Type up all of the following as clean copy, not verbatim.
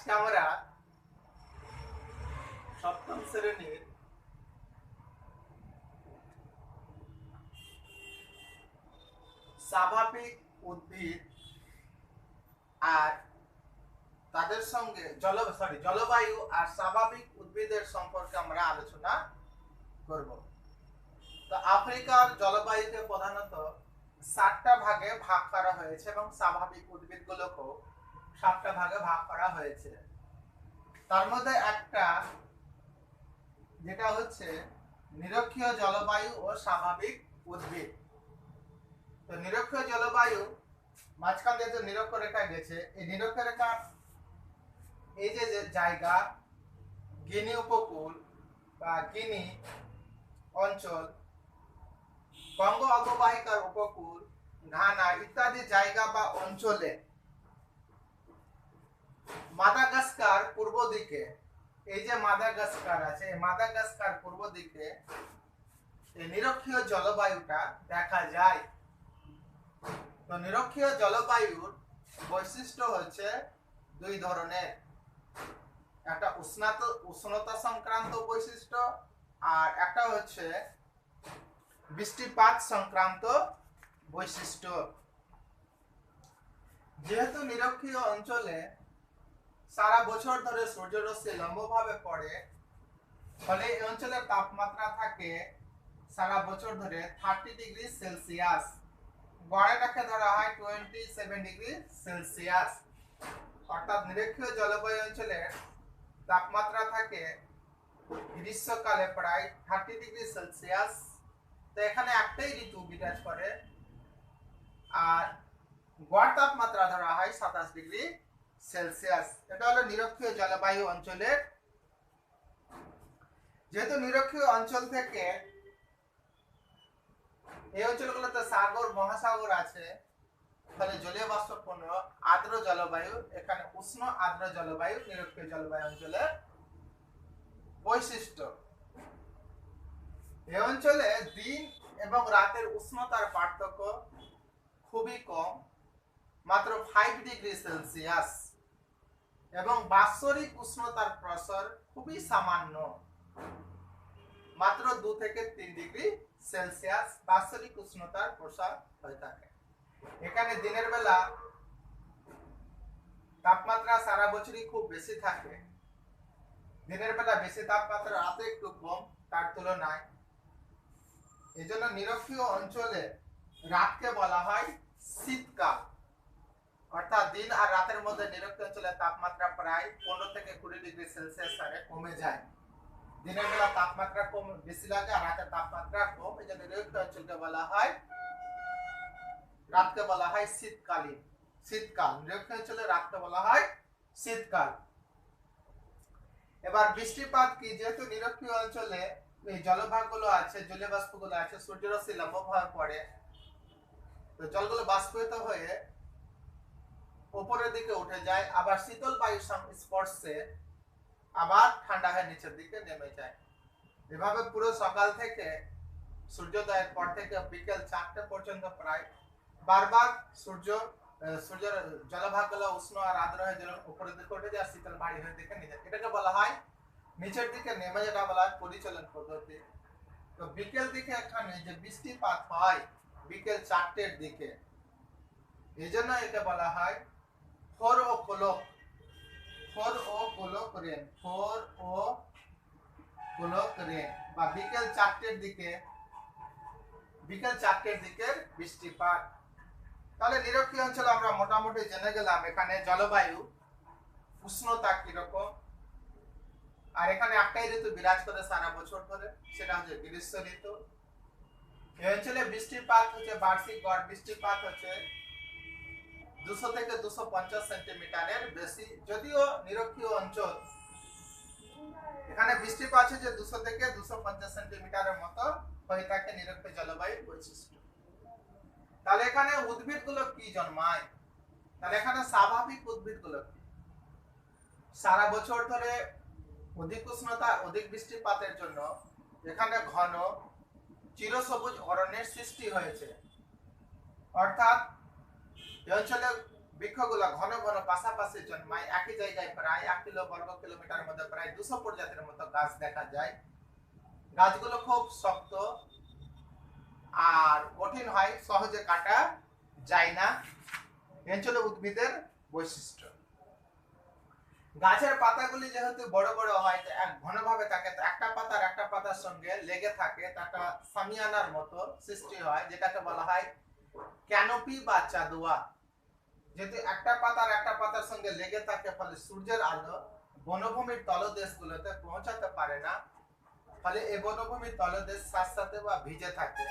আজকে আমরা সপ্তম শ্রেণীর স্বাভাবিক উদ্ভিদ আর তাদের সঙ্গে জলবায়ু আর স্বাভাবিক উদ্ভিদের সম্পর্কে আমরা আলোচনা করব। তো আফ্রিকার জলবায়ুকে প্রধানত 7টা ভাগে ভাগ করা হয়েছে এবং স্বাভাবিক উদ্ভিদগুলোকেও 7টা ভাগে ভাগ করা হয়েছে। তার মধ্যে একটা যেটা হচ্ছে নিরক্ষীয় জলবায়ু ও স্বাভাবিক উদ্ভিদ। তো নিরক্ষীয় জলবায়ু মাঝখান দিয়ে যে নিরক্ষরেখা গেছে, এই নিরক্ষরেখা এই যে জায়গা গিনি উপকূল বা গিনি অঞ্চল, কঙ্গো অববাহিকার উপকূল, ঘানা ইত্যাদি জায়গা বা অঞ্চলে মাদাগাস্কার পূর্ব দিকে, এই যে মাদাগাস্কার আছে, এই মাদাগাস্কার পূর্ব দিকে এই নিরক্ষীয় জলবায়ুটা দেখা যায়। তো নিরক্ষীয় জলবায়ুর বৈশিষ্ট্য হচ্ছে দুই ধরনের, একটা উষ্ণতা সংক্রান্ত বৈশিষ্ট্য আর একটা হচ্ছে বৃষ্টিপাত সংক্রান্ত বৈশিষ্ট্য। যেহেতু নিরক্ষীয় অঞ্চলে সারা বছর ধরে সূর্যরশ্মি লম্বভাবে পড়ে, ফলে এই অঞ্চলের তাপমাত্রা থাকে সারা বছর ধরে 30 ডিগ্রি সেলসিয়াস, গড়েটাকে ধরা হয় 27 ডিগ্রি সেলসিয়াস। অর্থাৎ নিরক্ষীয় জলবায়ু অঞ্চলের তাপমাত্রা থাকে গ্রীষ্মকালে প্রায় 30 ডিগ্রি সেলসিয়াস। তো এখানে একটাই ঋতু বিরাজ করে আর গড় তাপমাত্রা ধরা হয় 27 ডিগ্রি সেলসিয়াস। এটা হলো নিরক্ষীয় জলবায়ু অঞ্চলের। যেহেতু নিরক্ষীয় অঞ্চল থেকে এই অঞ্চলগুলোতে সাগর মহাসাগর আছে, ফলে জলীয় বাষ্পপূর্ণ আর্দ্র জলবায়ু, এখানে উষ্ণ আর্দ্র জলবায়ু নিরক্ষীয় জলবায়ু অঞ্চলের বৈশিষ্ট্য। এই অঞ্চলে দিন এবং রাতের উষ্ণতার পার্থক্য খুবই কম, মাত্র 5 ডিগ্রি সেলসিয়াস, এবং বাৎসরিক উষ্ণতার প্রসার খুবই সামান্য, মাত্র 2 থেকে 3 ডিগ্রি সেলসিয়াস বাৎসরিক উষ্ণতার প্রসার হয়ে থাকে। এখানে দিনের বেলা তাপমাত্রা সারা বছরই খুব বেশি থাকে, দিনের বেলা বেশি তাপমাত্রা, রাতে একটু কম তার তুলনায়। এই জন্য নিরক্ষীয় অঞ্চলে রাতকে বলা হয় শীতকাল। অর্থাৎ দিন আর রাতের মধ্যে নিরক্ষীয় অঞ্চলের তাপমাত্রা প্রায় 15 থেকে 20 ডিগ্রি সেলসিয়াস হারে কমে যায়। দিনের বেলা তাপমাত্রা কম বেশি লাগে আর রাতের তাপমাত্রা কম, এই জন্য নিরক্ষীয় অঞ্চলকে বলা হয়, রাতকে বলা হয় শীতকালীন, শীতকাল। নিরক্ষীয় অঞ্চলে রাতকে বলা হয় শীতকাল। এবার বৃষ্টিপাত কি? যেহেতু নিরক্ষীয় অঞ্চলে এই জলভাগগুলো আছে, জলীয় বাষ্পগুলো আছে, সূর্যরশ্মি লম্বভাবে পড়ে, তো জলগুলো বাষ্পীভূত হয়ে উপরের দিকে উঠে যায়, আবার শীতল বায়ুর স্পর্শে আবার ঠান্ডা হয়ে নিচের দিকে নেমে যায়। এভাবে পুরো সকাল থেকে সূর্যোদয়ের পর থেকে বিকেল 4টে পর্যন্ত প্রায় বারবার সূর্যের জলভাগগুলো উষ্ণ আর আর্দ্র হয়ে উপরের দিকে উঠে যায়, শীতল বায়ু হয়ে দিকে নিচে, এটাকে বলা হয় নিচের দিকে নেমে, যেটা বলা হয় পরিচলন পদ্ধতি। তো বিকেল দিকে এখানে যে বৃষ্টিপাত হয় বিকেল 4টের দিকে, এই জন্য একে বলা হয় 4 o'clock রেন, 4 o'clock রেন, বা বিকেল 4টের দিকে, বিকেল 4টের দিকের বৃষ্টিপাত। তাহলে নিরক্ষীয় অঞ্চলে আমরা মোটামুটি জেনে গেলাম এখানে জলবায়ু, উষ্ণতা কিরকম, আর এখানে একটাই ঋতু বিরাজ করে সারা বছর ধরে, সেটা হচ্ছে গ্রীষ্ম ঋতু। এই অঞ্চলে বৃষ্টিপাত হচ্ছে, বার্ষিক গড় বৃষ্টিপাত হচ্ছে 200 থেকে 250 সেন্টিমিটারের বেশি। যদিও নিরক্ষীয় অঞ্চল, এখানে বৃষ্টিপাত হচ্ছে 200 থেকে 250 সেন্টিমিটারের মতো হয়ে থাকে নিরক্ষীয় জলবায়ুর বৈশিষ্ট্য। তাহলে এখানে উদ্ভিদগুলো কি জন্মায়? তাহলে এখানে স্বাভাবিক উদ্ভিদগুলো কি? সারা বছর ধরে অধিক উষ্ণতা, অধিক বৃষ্টিপাতের জন্য এখানে ঘন চিরসবুজ অরণ্যের সৃষ্টি হয়েছে। অর্থাৎ এই অঞ্চলে বৃক্ষগুলো ঘন ঘন পাশাপাশি জন্মায়, একই জায়গায় প্রায় 1 বর্গ কিলোমিটার মধ্যে প্রায় 200 প্রজাতির মতো গাছ দেখা যায়। গাছগুলো খুব শক্ত আর কঠিন হয়, সহজে কাটা যায় না। এই হলো উদ্ভিদের বৈশিষ্ট্য। গাছের পাতাগুলি যেহেতু বড় বড় হয়, ঘনভাবে থাকে, তো একটা পাতার সঙ্গে লেগে থাকে, একটা সামিয়ানার মতো সৃষ্টি হয়, যেটাকে বলা হয় ক্যানোপি বা চাদুয়া। যেহেতু একটা পাতার সঙ্গে লেগে থাকে, ফলে সূর্যের আলো বনভূমির তলদেশগুলোতে পৌঁছাতে পারে না, ফলে এই বনভূমির তলদেশ সাথে বা ভিজে থাকে।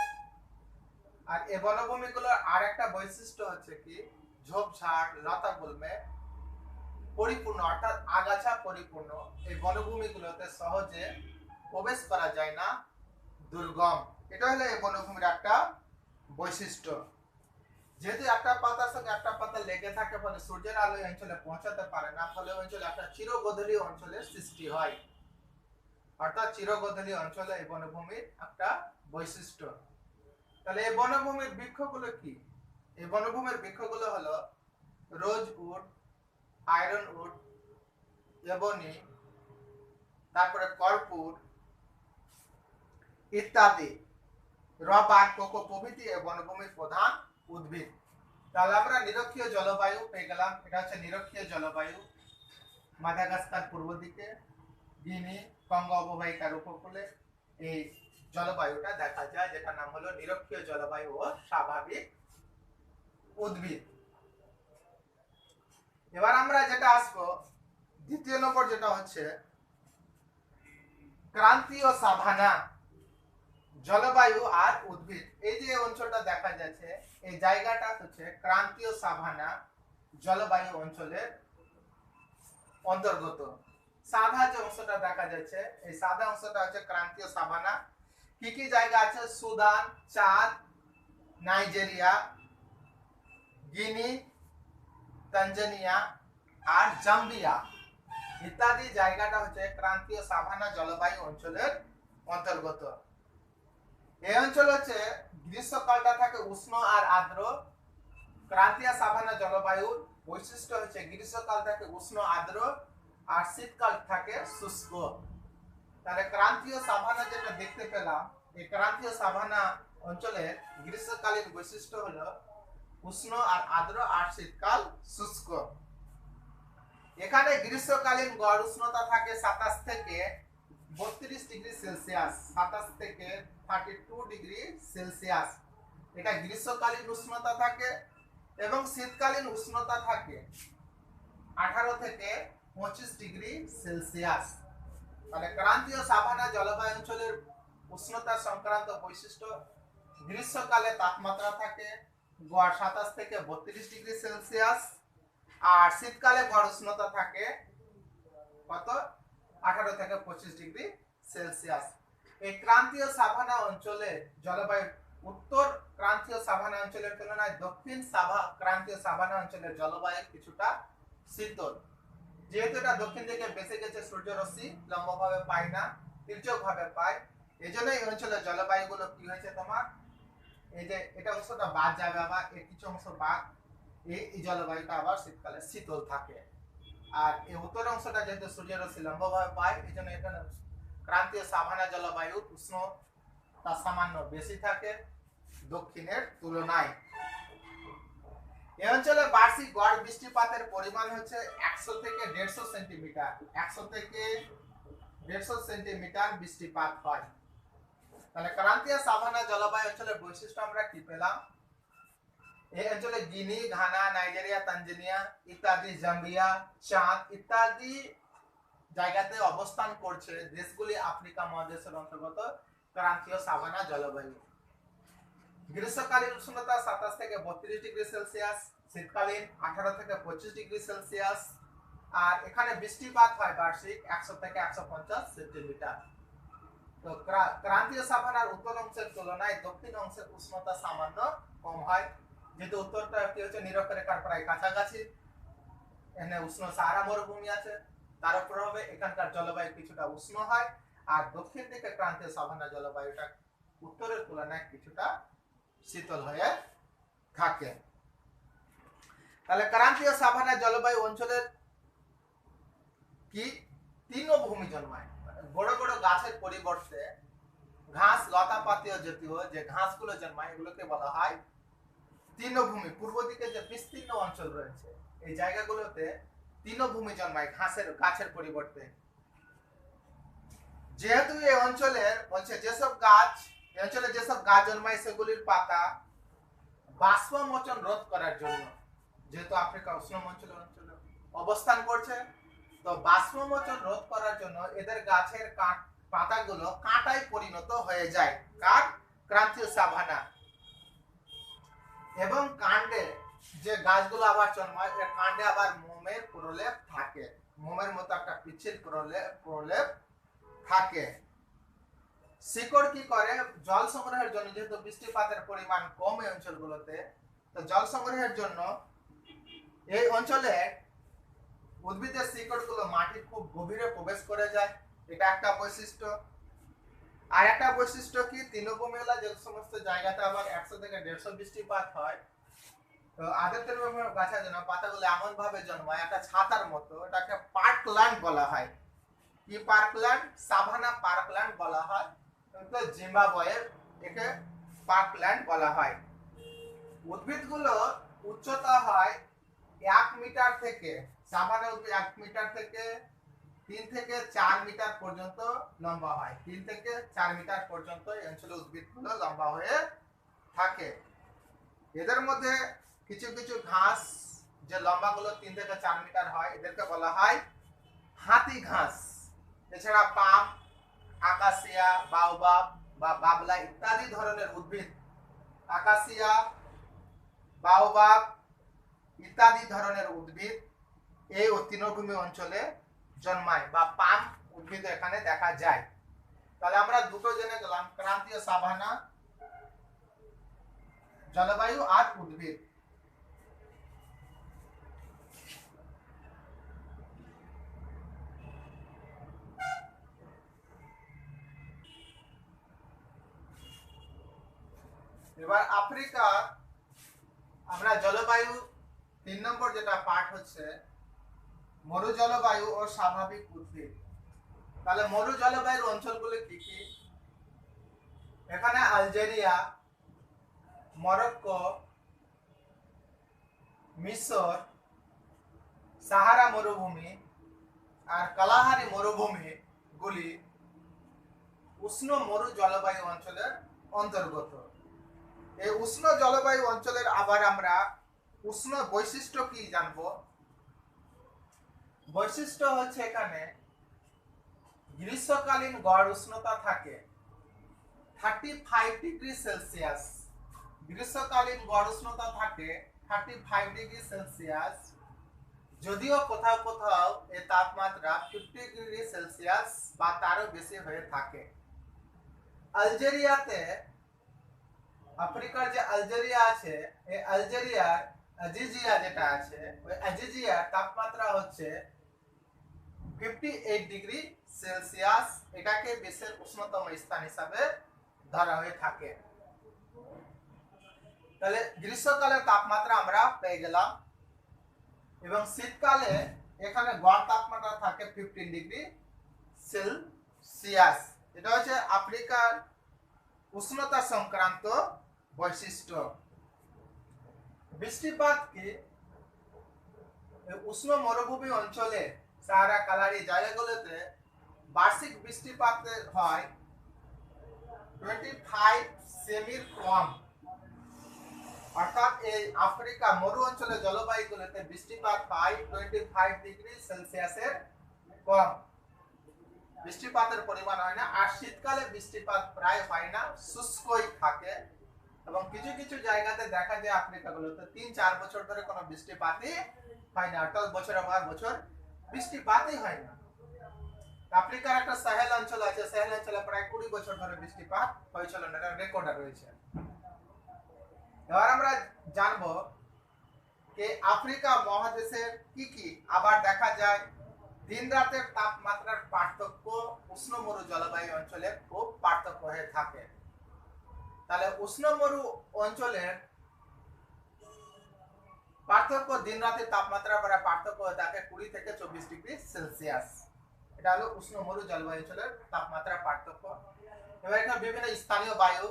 আর এই বনভূমিগুলোর আর একটা বৈশিষ্ট্য হচ্ছে কি, ঝোপঝাড় লতা গুল্মে পরিপূর্ণ, অর্থাৎ আগাছা পরিপূর্ণ। এই বনভূমিগুলোতে সহজে প্রবেশ করা যায় না, দুর্গম। এটা হলো এই বনভূমির একটা বৈশিষ্ট্য। যেহেতু একটা পাতার সঙ্গে একটা পাতা লেগে থাকে, ফলে সূর্যের আলো এই অঞ্চলে পৌঁছাতে পারে না, ফলে ওই অঞ্চলে একটা চিরগোধূলি অঞ্চলের সৃষ্টি হয়। অর্থাৎ চিরগোধূলি অঞ্চলে এই বনভূমির একটা বৈশিষ্ট্য। তাহলে এই বনভূমির বৃক্ষগুলো কি? এই বনভূমির বৃক্ষগুলো হলো রোজ উড, আয়রন উড, এবনি, তারপরে কর্পূর ইত্যাদি, রবার, কোকো প্রভৃতি এই বনভূমির প্রধান উদ্ভিদ। তাহলে আমরা নিরক্ষীয় জলবায়ু পেয়ে গেলাম। এটা হচ্ছে নিরক্ষীয় জলবায়ু। মাদাগাস্কার পূর্ব দিকে, গিনি, কঙ্গো অববাহিকার উপকূলে এই জলবায়ুটা দেখা যায়, যেটার নাম হলো নিরক্ষীয় জলবায়ু ও স্বাভাবিক উদ্ভিদ। এবার আমরা যেটা আসবো, দ্বিতীয় নম্বর, যেটা হচ্ছে ক্রান্তীয় সাভানা জলবায়ু আর উদ্ভিদ। এই যে অঞ্চলটা দেখা যাচ্ছে, এই জায়গাটা হচ্ছে ক্রান্তীয় সাভানা জলবায়ু অঞ্চলের অন্তর্গত। সাদা যে অংশটা দেখা যাচ্ছে, এই সাদা অংশটা হচ্ছে ক্রান্তীয় সাভানা। কি কি জায়গা আছে? সুদান, চাদ, নাইজেরিয়া, গিনি, তানজানিয়া আর জাম্বিয়া ইত্যাদি জায়গাটা হচ্ছে ক্রান্তীয় সাভানা জলবায়ু অঞ্চলের অন্তর্গত। এই অঞ্চল হচ্ছে গ্রীষ্মকালটা থাকে উষ্ণ আর আর্দ্র। ক্রান্তীয় সাভানা জলবায়ুর বৈশিষ্ট্য হচ্ছে গ্রীষ্মকাল থাকে উষ্ণ আর্দ্র আর শীতকাল থাকে শুষ্ক। তাহলে ক্রান্তীয় সাভানা যেটা দেখতে পেলাম, এই ক্রান্তীয় সাভানা অঞ্চলের গ্রীষ্মকালীন বৈশিষ্ট্য হলো উষ্ণ আর আর্দ্র আর শীতকাল শুষ্ক। এখানে গ্রীষ্মকালীন গড় উষ্ণতা থাকে 27 থেকে 32 ডিগ্রি সেলসিয়াস, 27 থেকে 32 ডিগ্রি সেলসিয়াস। এটা গ্রীষ্মকালীন উষ্ণতা থাকে। এবং শীতকালীন উষ্ণতা থাকে 18 থেকে 25 ডিগ্রি সেলসিয়াস। মানে ক্রান্তীয় সাভানা জলবায়ু অঞ্চলের উষ্ণতা সংক্রান্ত বৈশিষ্ট্য, গ্রীষ্মকালে তাপমাত্রা থাকে গড় 27 থেকে 32 ডিগ্রি সেলসিয়াস, আর শীতকালে গড় উষ্ণতা থাকে কত? 18 থেকে 25 ডিগ্রি সেলসিয়াস। এই ক্রান্তীয় সাভানা অঞ্চলের জলবায়ু উত্তর ক্রান্তীয় সাভানা অঞ্চলের তুলনায় দক্ষিণ ক্রান্তীয় সাভানা অঞ্চলের জলবায়ু কিছুটা শীতল। যেহেতু এটা দক্ষিণ দিকে বেশি গেছে, সূর্যরশ্মি লম্বভাবে পায় না, তির্যকভাবে পায়। এজন্য এই অঞ্চলের জলবায়ুগুলো কি হয়েছে তোমার, এই যে এটা অংশটা বাদ যাবে, আবার এর কিছু অংশ বাদ, এই জলবায়ুটা আবার শীতকালে শীতল থাকে। আর এই উত্তর অংশটা যেহেতু সূর্যরশ্মি লম্বভাবে পায়, এই জন্য এখানে ক্রান্তীয় সাভানা জলবায়ু উষ্ণতা সামান্য বেশি থাকে দক্ষিণের তুলনায়। এই অঞ্চলে বার্ষিক গড় বৃষ্টিপাতের পরিমাণ হচ্ছে 100 থেকে 150 সেন্টিমিটার। 100 থেকে 150 সেন্টিমিটার বৃষ্টিপাত হয়। তাহলে ক্রান্তীয় সাভানা জলবায়ু অঞ্চলের বৈশিষ্ট্য আমরা কি পেলাম? এই অঞ্চলে গিনি, ঘানা, নাইজেরিয়া, তানজানিয়া ইত্যাদি, জাম্বিয়া, চাদ ইত্যাদি জায়গাতে অবস্থান করছে দেশগুলি আফ্রিকা মহাদেশের অন্তর্গত ক্রান্তীয় সাভানা জলবায়ু। গ্রীষ্মকালীন উষ্ণতা 27 থেকে 32 ডিগ্রি সেলসিয়াস, শীতকালীন 18 থেকে 25 ডিগ্রি সেলসিয়াস, আর এখানে বৃষ্টিপাত হয় বার্ষিক 100 থেকে 150 সেন্টিমিটার। তো ক্রান্তীয় সাভানার উত্তর অংশের তুলনায় দক্ষিণ অংশের উষ্ণতা সামান্য কম হয়, যেহেতু উত্তরটা কি হচ্ছে নিরক্ষরেখার প্রায় কাছাকাছি, এখানে উষ্ণ সাহারা মরুভূমি আছে, তার প্রভাবে এখানকার জলবায়ু কিছুটা উষ্ণ হয়। আর দক্ষিণ দিকে ক্রান্তীয় সাভানা জলবায়ুটা উত্তরের তুলনায় কিছুটা শীতল হয়ে থাকে। তাহলে ক্রান্তীয় সাভানা জলবায়ু অঞ্চলের কি তৃণভূমি জন্মায়, বড় বড় গাছের পরিবর্তে ঘাস লতা পাতীয় জাতীয় যে ঘাসগুলো জন্মায় এগুলোকে বলা হয় তৃণভূমি। পূর্ব দিকে যে বিস্তীর্ণ অঞ্চল রয়েছে এই জায়গাগুলোতে তৃণভূমি জন্মায় গাছের পরিবর্তে। যেহেতু এই অঞ্চলের যেসব গাছ জন্মায় সেগুলির পাতা বাষ্পমোচন রোধ করার জন্য, যেহেতু আফ্রিকা উষ্ণ অঞ্চলে অবস্থান করছে, তো বাষ্পমোচন রোধ করার জন্য এদের গাছের পাতাগুলো কাঁটায় পরিণত হয়ে যায় ক্রান্তীয় সাভানা। এবং কাণ্ডে যে গাছগুলো আবার জন্মায় এর কাণ্ডে আবার মোমের প্রলেপ থাকে, মোমের মতো একটা পিচ্ছিল প্রলেপ থাকে। শিকড় কি করে, জল সংগ্রহের জন্য, যেহেতু বৃষ্টিপাতের পরিমাণ কম এই অঞ্চলগুলোতে, তো জল সংগ্রহের জন্য এই অঞ্চলে উদ্ভিদের শিকড়গুলো মাটির খুব গভীরে প্রবেশ করে যায়, এটা একটা বৈশিষ্ট্য। আর একটা বৈশিষ্ট্য কি, তৃণভূমিওয়ালা যে সমস্ত জায়গাতে আবার 100 থেকে 150 বৃষ্টিপাত হয়, তো আদের তৃণভূমির গাছের জন্য পাতাগুলো এমন ভাবে জন্মায় একটা ছাতার মতো, এটাকে পার্কল্যান্ড বলা হয়। কি পার্কল্যান্ড? সাভানা পার্কল্যান্ড বলা হয়, তো জিম্বাবুয়ে একে পার্কল্যান্ড বলা হয়। উদ্ভিদগুলো উচ্চতা হয় 1 মিটার থেকে, সাভানা উদ্ভিদ 1 মিটার থেকে 3 থেকে 4 মিটার পর্যন্ত লম্বা হয়। 3 থেকে 4 মিটার পর্যন্ত এই অঞ্চলের উদ্ভিদগুলো লম্বা হয়ে থাকে। এদের মধ্যে কিছু কিছু ঘাস যে লম্বাগুলো 3 থেকে 4 মিটার হয় এদেরকে বলা হয় হাতি ঘাস। এছাড়া পাম, আকাশিয়া, বাওবাব বা বাবলা ইত্যাদি ধরনের উদ্ভিদ, আকাশিয়া, বাওবাব ইত্যাদি ধরনের উদ্ভিদ এই তৃণভূমি অঞ্চলে জন্মায় বা পাম উদ্ভিদ এখানে দেখা যায়। তাহলে আমরা দুটো জেনে গেলাম, ক্রান্তীয় সাভানা জলবায়ু আর উদ্ভিদ। এবার আফ্রিকা আমরা জলবায়ু 3 নম্বর যেটা পার্ট হচ্ছে মরু জলবায়ু ও স্বাভাবিক উদ্ভিদ। তাহলে মরু জলবায়ুর অঞ্চলগুলো কি কি? এখানে আলজেরিয়া, মরক্কো, মিশর, সাহারা মরুভূমি আর কালাহারি মরুভূমি গুলি উষ্ণ মরু জলবায়ু অঞ্চলের অন্তর্গত। এই উষ্ণ জলবায়ু অঞ্চলের আবার আমরা উষ্ণ বৈশিষ্ট্য কি জানবো। বৈশিষ্ট্য হচ্ছে এখানে গ্রীষ্মকালীন গড় উষ্ণতা থাকে 35 ডিগ্রি সেলসিয়াস। গ্রীষ্মকালীন গড় উষ্ণতা থাকে 35 ডিগ্রি সেলসিয়াস, যদিও কোথাও কোথাও এই তাপমাত্রা 50 ডিগ্রি সেলসিয়াস বা তারও বেশি হয়ে থাকে। আলজেরিয়াতে, আফ্রিকার যে আলজেরিয়া আছে, এই আলজেরিয়ার আজিজিয়া যেটা আছে, ওই আজিজিয়ার তাপমাত্রা হচ্ছে 58 ডিগ্রি সেলসিয়াস। এটাকে বিশ্বের উষ্ণতম স্থান হিসাবে ধরা হয়ে থাকে। তাহলে গ্রীষ্মকালের তাপমাত্রা আমরা পেয়ে গেলাম, এবং শীতকালে এখানে গড় তাপমাত্রা থাকে 15 ডিগ্রি সেলসিয়াস। এটা হচ্ছে আফ্রিকার উষ্ণতা সংক্রান্ত বৈশিষ্ট্য। বৃষ্টিপাত কি, উষ্ণ মরুভূমি অঞ্চলে সাহারা কালারি জায়গাগুলোতে বার্ষিক বৃষ্টিপাত হয় 25 সেমির কম। অর্থাৎ এই আফ্রিকা মরু অঞ্চলের জলবায়ুগুলোতে বৃষ্টিপাত হয় 25 ডিগ্রি সেলসিয়াসের কম, বৃষ্টিপাতের পরিমাণ হয় না। আর শীতকালে বৃষ্টিপাত প্রায় হয় না, শুষ্কই থাকে। এবং কিছু কিছু জায়গাতে দেখা যায় আফ্রিকাগুলোতে 3-4 বছর ধরে কোনো বৃষ্টিপাতই হয় না, অর্থাৎ বছরের পর বছর বৃষ্টিপাতই হয় না। আফ্রিকার একটা সাহেল অঞ্চল আছে, সাহেল অঞ্চলে প্রায় 20 বছর ধরে বৃষ্টিপাত হয়েছিল না, এটা রেকর্ড রয়েছে। এবার আমরা জানবো যে আফ্রিকা মহাদেশের কি কি আবার দেখা যায় দিন রাতের তাপমাত্রার পার্থক্য উষ্ণ মরু জলবায়ু অঞ্চলে খুব পার্থক্য হয়ে থাকে। তাহলে উষ্ণ মরু অঞ্চলের পার্থক্য দিন রাতের তাপমাত্রা পার্থক্য হয়ে থাকে 20 থেকে 24 ডিগ্রি সেলসিয়াস। এটা হলো উষ্ণ মরু জলবায়ু অঞ্চলের তাপমাত্রা পার্থক্য। এবার এখানে বিভিন্ন স্থানীয় বায়ু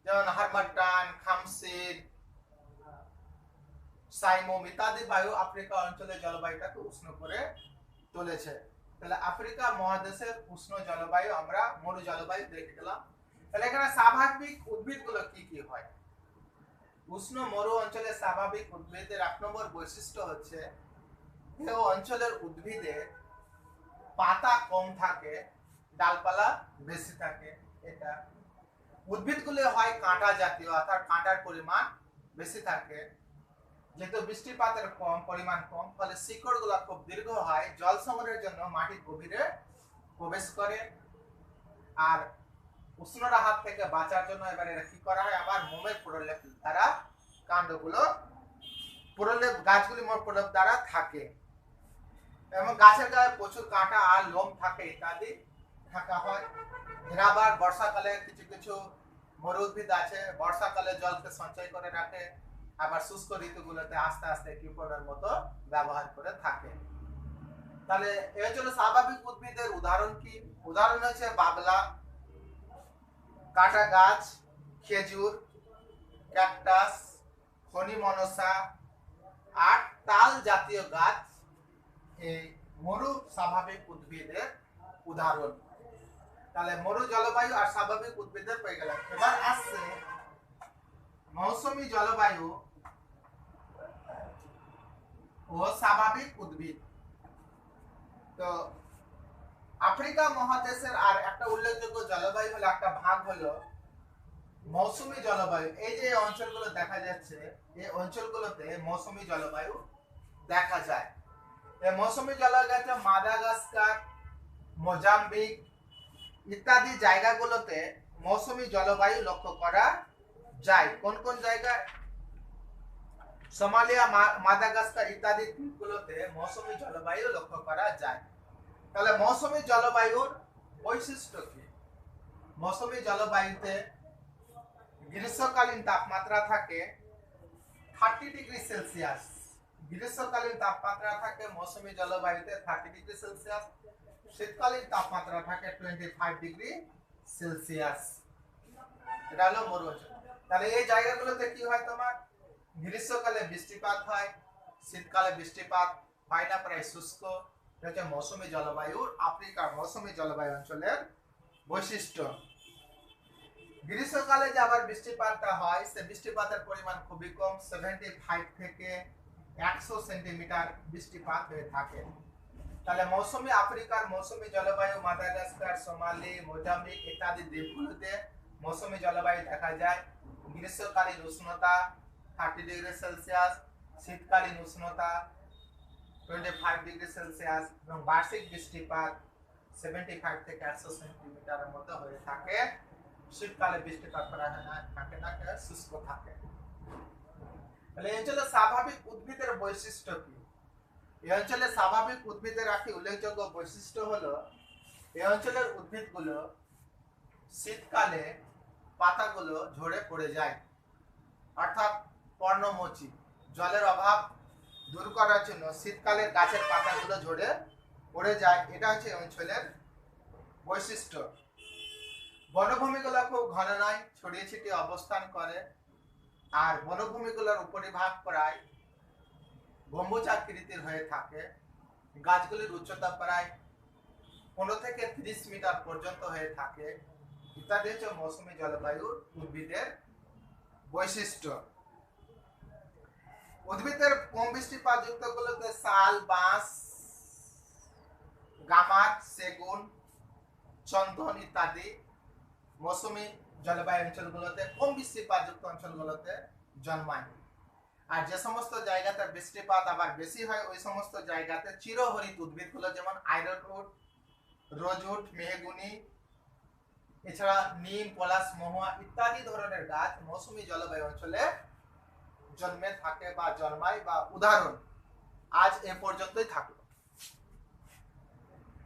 যেমন হারমাটান, খামসিন, সাইমোম ইত্যাদি বায়ু আফ্রিকা অঞ্চলের জলবায়ুটাকে উষ্ণ করে তুলেছে। তাহলে আফ্রিকা মহাদেশের উষ্ণ জলবায়ু আমরা মরু জলবায়ু দেখে গেলাম। তাহলে এখানে স্বাভাবিক উদ্ভিদগুলো কি কি হয়? উষ্ণ মরু অঞ্চলে স্বাভাবিক উদ্ভিদের 1 নম্বর বৈশিষ্ট্য হচ্ছে এই অঞ্চলের উদ্ভিদে পাতা কম থাকে, ডালপালা বেশি থাকে। এটা উদ্ভিদগুলো হয় কাঁটা জাতীয়, অর্থাৎ কাঁটার পরিমাণ বেশি থাকে। যেহেতু বৃষ্টিপাতের পরিমাণ কম, ফলে শিকড়গুলো খুব দীর্ঘ হয়, জল সংগ্রহের জন্য মাটির গভীরে প্রবেশ করে। আর উষ্ণতার হাত থেকে বাঁচার জন্য এবার এরা কি করা হয়, আবার মোমের প্রলেপ দ্বারা কাণ্ডগুলো প্রলেপ, গাছগুলি মোমের প্রলেপ দ্বারা থাকে এবং গাছের গায়ে প্রচুর কাঁটা আর লোম থাকে ইত্যাদি থাকা হয়। এরা আবার বর্ষাকালে কিছু কিছু মরু উদ্ভিদ আছে বর্ষাকালে জলকে সঞ্চয় করে রাখে, আবার শুষ্ক ঋতুগুলোতে আস্তে আস্তে কিউপনের মতো ব্যবহার করে থাকে। তাহলে এই হচ্ছে স্বাভাবিক উদ্ভিদের উদাহরণ কি? উদাহরণ হচ্ছে বাবলা, কাঁটা গাছ, খেজুর, ক্যাকটাস, হনিমনসা আর তাল জাতীয় গাছ এই মরু স্বাভাবিক উদ্ভিদের উদাহরণ। তাহলে মরু জলবায়ু আর স্বাভাবিক উদ্ভিদের পেয়ে গেলাম। এবার আসছে মৌসুমী জলবায়ু ও স্বাভাবিক উদ্ভিদ। তো আফ্রিকা মহাদেশের আর একটা উল্লেখযোগ্য জলবায়ু হলো, একটা ভাগ হলো মৌসুমী জলবায়ু। এই যে অঞ্চলগুলো দেখা যাচ্ছে, এই অঞ্চলগুলোতে মৌসুমী জলবায়ু দেখা যায়। এই মৌসুমী জলবায়ুতে মাদাগাস্কার, মোজাম্বিক ইত্যাদি জায়গাগুলোতে মৌসুমী জলবায়ু লক্ষ্য করা যায়। কোন কোন জায়গায়? সোমালিয়া, মাদাগাস্কার ইত্যাদি দ্বীপগুলোতে মৌসুমী জলবায়ু লক্ষ্য করা যায়। তাহলে মৌসুমী জলবায়ুর বৈশিষ্ট্য কি? মৌসুমী জলবায়ুতে গ্রীষ্মকালীন তাপমাত্রা থাকে 30 ডিগ্রি সেলসিয়াস। গ্রীষ্মকালীন তাপমাত্রা থাকে মৌসুমী জলবায়ুতে 30 ডিগ্রি সেলসিয়াস। শীতকালীন তাপমাত্রা থাকে 25 ডিগ্রি সেলসিয়াস। এটা হলো মরু অঞ্চল। তাহলে এই জায়গাগুলোতে কি হয়, তোমার গ্রীষ্মকালে বৃষ্টিপাত হয়, শীতকালে বৃষ্টিপাত হয় না, প্রায় শুষ্ক। এটা হচ্ছে মৌসুমী জলবায়ুর আফ্রিকার মৌসুমী জলবায়ু অঞ্চলের বৈশিষ্ট্য। গ্রীষ্মকালে যে আবার বৃষ্টিপাতটা হয়, সে বৃষ্টিপাতের পরিমাণ খুবই কম, 75 থেকে 100 সেন্টিমিটার বৃষ্টিপাত হয়ে থাকে। তাহলে মৌসুমী আফ্রিকার মৌসুমী জলবায়ু মাদাগাস্কার, সোমালি, মোজাম্বিক ইত্যাদি দ্বীপগুলোতে মৌসুমী জলবায়ু দেখা যায়। গ্রীষ্মকালীন উষ্ণতা 30 ডিগ্রি সেলসিয়াস, শীতকালীন উষ্ণতা 25 ডিগ্রি সেলসিয়াস এবং বার্ষিক বৃষ্টিপাত 75 থেকে 100 সেন্টিমিটারের মতো হয়ে থাকে। শীতকালে বৃষ্টিপাত থাকে না, শুষ্ক থাকে। তাহলে এই অঞ্চলের স্বাভাবিক উদ্ভিদের বৈশিষ্ট্য কি? এই অঞ্চলের স্বাভাবিক উদ্ভিদের একটি উল্লেখযোগ্য বৈশিষ্ট্য হলো এই অঞ্চলের উদ্ভিদগুলো শীতকালে পাতাগুলো ঝরে পড়ে যায়, অর্থাৎ পর্ণমোচী। জলের অভাব দূর করার জন্য শীতকালে গাছের পাতাগুলো ঝরে পড়ে যায়। এটা হচ্ছে এই অঞ্চলের বৈশিষ্ট্য। বনভূমিগুলো খুব ঘন নয়, ছড়িয়ে ছিটিয়ে অবস্থান করে। আর বনভূমিগুলোর উপরিভাগ প্রায় গম্বুজাকৃতির হয়ে থাকে। গাছগুলির উচ্চতা প্রায় 15 থেকে 30 মিটার পর্যন্ত হয়ে থাকে। ইত্যাদি হচ্ছে মৌসুমী জলবায়ুর উদ্ভিদের বৈশিষ্ট্য। উদ্ভিদের কম বৃষ্টিপাত যুক্ত গুলোতে শাল, বাঁশ, গামার, সেগুন, চন্দন ইত্যাদি মৌসুমী জলবায়ু অঞ্চলগুলোতে, কম বৃষ্টিপাত যুক্ত অঞ্চলগুলোতে জন্মায়। আর যে সমস্ত জায়গাতে বৃষ্টিপাত আবার বেশি হয়, ওই সমস্ত জায়গাতে চিরহরিত উদ্ভিদগুলো যেমন আইরনউড, রোজউড, মেহগুনি, এছাড়া নিম, পলাশ, মহুয়া ইত্যাদি ধরনের গাছ মৌসুমী জলবায়ু অঞ্চলে জন্মে থাকে বা জন্মায় বা উদাহরণ। আজ এ পর্যন্তই থাকলো।